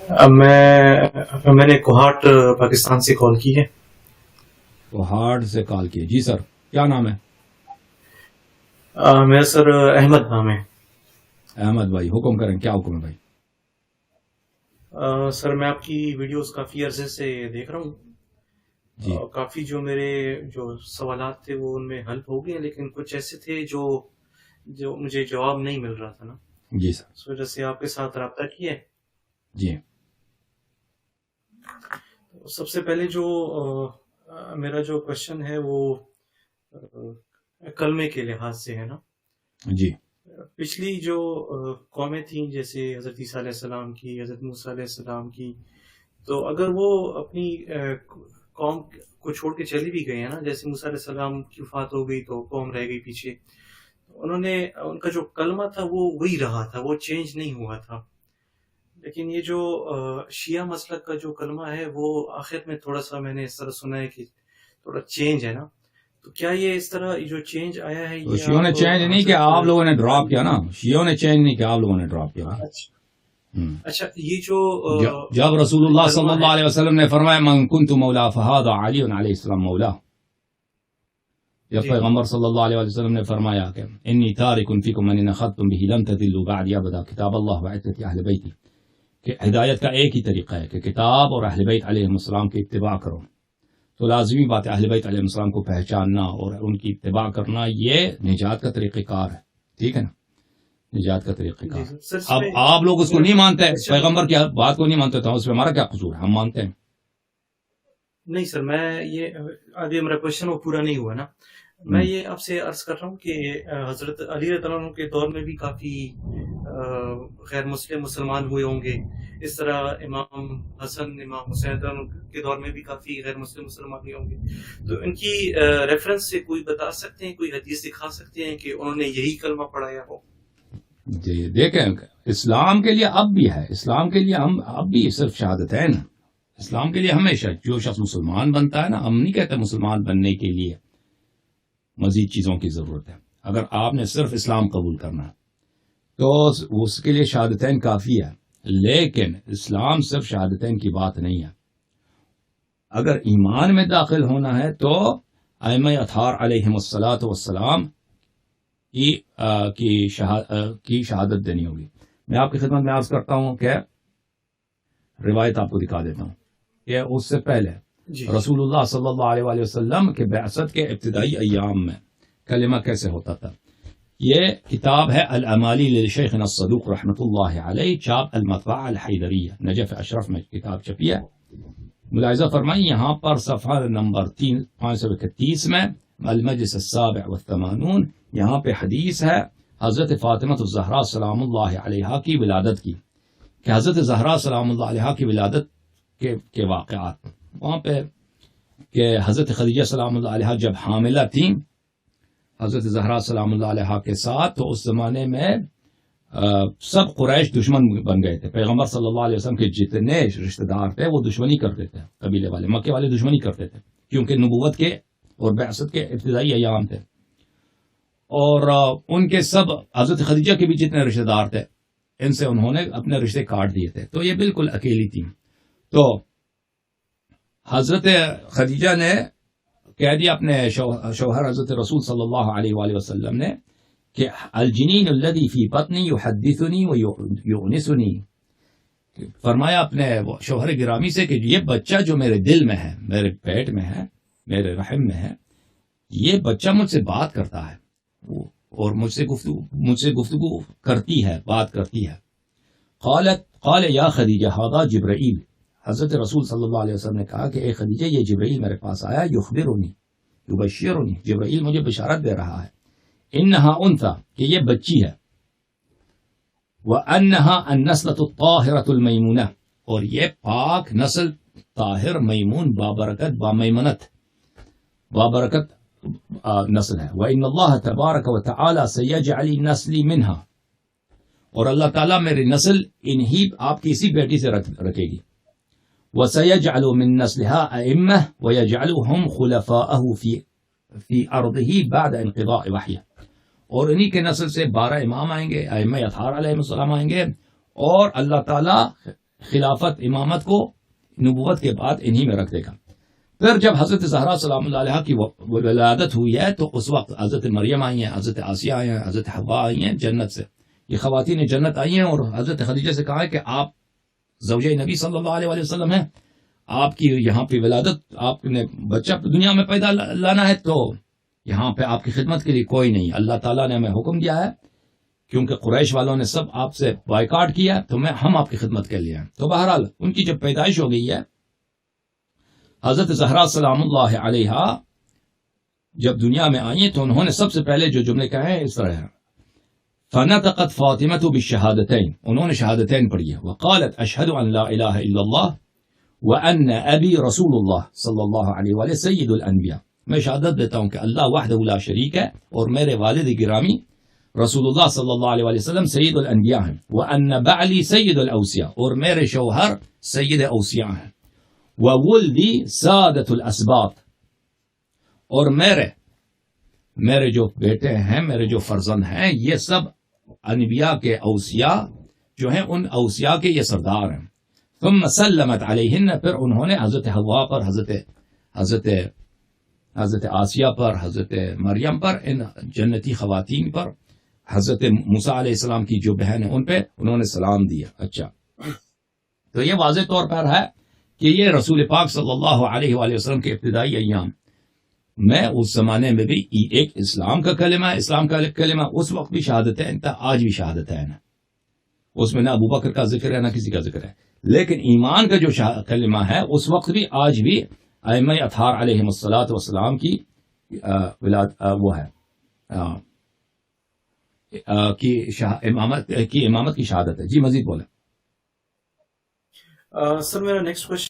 मैंने कोहाट पाकिस्तान से कॉल की है। कोहाट से कॉल किए जी सर, क्या नाम है? मेरा सर अहमद नाम है। अहमद भाई, हुक्म करें, क्या हुक्म है भाई? सर मैं आपकी वीडियोस काफ़ी अरसे से देख रहा हूँ। जी काफ़ी जो मेरे जो सवालात थे वो उनमें हल हो गए, लेकिन कुछ ऐसे थे जो जो मुझे जवाब नहीं मिल रहा था ना, जी सर, इस वजह से आपके साथ रब्ता किया है। जी सबसे पहले जो मेरा जो क्वेश्चन है वो कलमे के लिहाज से है ना। जी पिछली जो कौमें थी, जैसे हज़रत ईसा अलैहिस्सलाम की, हज़रत मूसा अलैहिस्सलाम की, तो अगर वो अपनी कौम को छोड़ के चली भी गए हैं ना, जैसे मूसा अलैहिस्सलाम की वफात हो गई तो कौम रह गई पीछे, उन्होंने उनका जो कलमा था वो वही रहा था, वो चेंज नहीं हुआ था। लेकिन ये जो शिया मसलक का जो कलमा है वो आखिर में थोड़ा सा मैंने इस तरह सुना है कि थोड़ा चेंज है ना, तो क्या ये इस तरह जो चेंज आया है तो ये शियों ने आप चेंज नहीं किया, आप लोगों ने ड्रॉप किया ना। शियों ने चेंज नहीं किया, आप लोगों ने ड्रॉप किया भाई। अच्छा ये जो जब रसूलुल्लाह कलमा सल्लल्लाहु है, अलैहि वसल्लम ने फरमाया मन कुन्तु मौला फहादा अली अलैहिस्सलाम मौला, जब जी पैगंबर सल्लल्लाहु अलैहि वसल्लम ने फरमाया कि इन्नी तारिकुन फीकुम मन इन अखज़्तुम बिही लन तदिल्लू बअदी अबदा किताब अल्लाह व इत्तबा अहले बैती, कि हिदायत का एक ही तरीका है कि किताब और अहले बैत अलैहिस्सलाम की इत्तिबा करो। तो लाजिमी बात है अहले बैत अलैहिस्सलाम को पहचानना और उनकी इत्तिबा करना, ये निजात का तरीक़ेकार है, ठीक है ना, निजात का जी तरीक़ेकार। सर अब इसमें आप लोग उसको मेरा नहीं मानते, क्वेश्चन पैगंबर की बात को नहीं मानते, तो उसमें हमारा क्या कसूर है? हम मानते हैं। नहीं सर, मैं ये अभी मेरा क्वेश्चन वो पूरा नहीं हुआ ना। मैं ये आपसे अर्ज कर रहा हूँ कि हजरत अली रज़ियल्लाहु अन्हु के दौर में भी काफी गैर मुस्लिम मुसलमान हुए होंगे, इस तरह इमाम हसन इमाम हुसैन के दौर में भी काफी गैर मुस्लिम मुसलमान हुए होंगे। तो इनकी रेफरेंस से कोई बता सकते हैं, कोई हदीस दिखा सकते हैं कि उन्होंने यही कलमा पढ़ाया हो? जी देखें, इस्लाम के लिए अब भी है, इस्लाम के लिए हम अब भी सिर्फ शहादतैन, इस्लाम के लिए हमेशा जो शख्स मुसलमान बनता है ना, हम नहीं कहते मुसलमान बनने के लिए मजीद चीज़ों की ज़रूरत है। अगर आपने सिर्फ इस्लाम कबूल करना है तो उसके लिए शहादतैन काफ़ी है, लेकिन इस्लाम सिर्फ शहादतैन की बात नहीं है। अगर ईमान में दाखिल होना है तो अइम्मा अथहार अलैहिमुस्सलातु वस्सलाम की शहादत देनी होगी। मैं आपकी खिदमत में अर्ज करता हूँ कि रिवायत आपको दिखा देता हूँ कि उससे पहले रसूलुल्लाह सल्लल्लाहु अलैहि वसल्लम के बैसत के इब्तिदाई अय्याम में कलिमा कैसे होता था। ये किताब है अल-अमाली लिशेखना अस्सदूक रहमतुल्लाहि अलैहि, छाप अल-मतबा अल-हैदरिया, नजफ अशरफ में किताब छपी है। मुलाहिज़ा फरमाई यहाँ पर सफ़ा नंबर 531 में अल-मजलिस अस्साबिअ वत्तमानून, यहाँ पे हदीस है हज़रत फ़ातिमा ज़हरा सलामुल्लाहि अलैहा की विलादत की, कि हज़रत ज़हरा सलामुल्लाहि अलैहा की विलादत के वाक़यात वहाँ पे कि हज़रत खदीजा सलामुल्लाहि अलैहा जब हामिला थी हज़रत ज़हरा सलामुल्लाहि अलैहा के साथ, तो उस ज़माने में सब कुरैश दुश्मन बन गए थे। पैगंबर सल्लल्लाहु अलैहि वसल्लम के जितने रिश्तेदार थे वो दुश्मनी करते थे, कबीले वाले मक्के वाले दुश्मनी करते थे, क्योंकि नबूवत के और बैसत के इब्तिदाई अय्याम थे। और उनके सब हज़रत खदीजा के भी जितने रिश्तेदार थे, इनसे उन्होंने अपने रिश्ते काट दिए थे, तो ये बिल्कुल अकेली थी। तो हज़रत खदीजा ने कह दिया अपने शौहर हज़रत रसूल सल्लल्लाहु अलैहि वसल्लम ने कि अल-जनीन अल्लज़ी फी बत्नी युहद्दिसुनी व युनिसुनी, फरमाया अपने शौहर गिरामी से कि ये बच्चा जो मेरे दिल में है, मेरे पेट में है, मेरे रहम में है, ये बच्चा मुझसे बात करता है और मुझसे गुफ्तगू करती है, बात करती है। क़ाल या खदीजा हादा जिब्राईल, हज़रत रसूल सल्लल्लाहु अलैहि वसल्लम ने कहा कि ए खदीजा, ये जिब्राईल मेरे पास आया, युखबिरुनी युबश्शिरुनी, जिब्राईल मुझे बिशारत दे रहा है, इन्नहा उन्था, कि ये बच्ची है, व अन्नहा अन्नस्लतु ताहिरतुल मैमुना, और ये पाक नस्ल ताहिर मैमून बाबरकत बामैमनत बाबरकत नस्ल है। व इन्नल्लाह तबारक व तआला सयजअली नस्ली मिनहा, और अल्लाह ताला मेरी नस्ल इन्हीं आपकी इसी बेटी से रखेगी। व सयजअलु मिन नस्लिहा अइम्मा व यजअलुहुम खुलफाअहु फी अर्दिही बाद इंक़िदाअ वही, और इन्हीं के नस्ल से 12 इमाम आएंगे, अइम्मा अथहार अलैहिस्सलाम आएंगे, और अल्लाह ताला خلافت امامت کو نبوت کے بعد انہی میں رکھ دے گا. پھر جب حضرت زہرا سلام اللہ علیہ کی ولادت ہوئی ہے تو اس وقت حضرت مریم آئی ہیں, حضرت آسیہ آئی ہیں, حضرت حوا آئی ہیں جنت سے. یہ خواتین جنت آئی ہیں اور حضرت خدیجہ سے کہا ہے کہ آپ زوجہ نبی صلی اللہ علیہ وسلم ہیں, آپ کی یہاں پہ ولادت, آپ نے بچہ دنیا میں پیدا لانا ہے تو یہاں پہ آپ کی خدمت کے لیے کوئی نہیں. اللہ تعالیٰ نے ہمیں حکم دیا ہے کیونکہ قریش والوں نے سب آپ سے بائیکاٹ کیا تو ہم آپ کی خدمت کے لیے ہیں. تو بہرحال ان کی جب پیدائش ہو گئی ہے, حضرت زہرا سلام اللہ علیہ جب دنیا میں آئی تو انہوں نے سب سے پہلے جو جملے کہے ہیں اس طرح ہے, فنطقت فاطمۃ بالشہادتین, انہوں نے شہادتین پڑھی ہے, وقالت اشہد ان لا الہ الا اللہ وان ابی رسول اللہ صلی اللہ علیہ وآلہ سید الانبیاء, میں شہادت دیتا ہوں کہ اللہ وحدہ لا شریک ہے اور میرے والد گرامی رسول اللہ صلی اللہ علیہ وسلم سید الانبیاء ہیں, وان بعلی سید الاوصیاء, اور میرے شوہر سید اوصیاء ہیں, وولدی سادۃ الاسباط, اور میرے جو بیٹے ہیں, میرے جو فرزند ہیں, یہ سب انبیاء کے اوصیاء جو ہیں ان اوصیاء کے یہ سردار ہیں. ثم سلمت علیہن, پھر انہوں نے حضرت حوا پر, حضرت آسیہ پر, حضرت مریم پر, ان جنتی خواتین پر, حضرت موسیٰ علیہ السلام کی جو بہن ہیں ان پہ انہوں نے سلام دیا. اچھا, تو یہ واضح طور پر ہے کہ یہ رسول پاک صلی اللہ علیہ وآلہ وسلم کے ابتدائی ایام میں اس زمانے میں بھی ایک اسلام کا کلمہ اس وقت بھی شہادتین تھا, آج بھی شہادتین ہے, اس میں نہ ابو بکر کا ذکر ہے نہ کسی کا ذکر ہے. لیکن ایمان کا جو کلمہ ہے اس وقت بھی آج بھی ائمہ اطہار علیہم الصلاۃ والسلام کی وہ ہے امامت کی شہادت ہے. جی مزید بولیں. سر میرا نیکسٹ کوشچن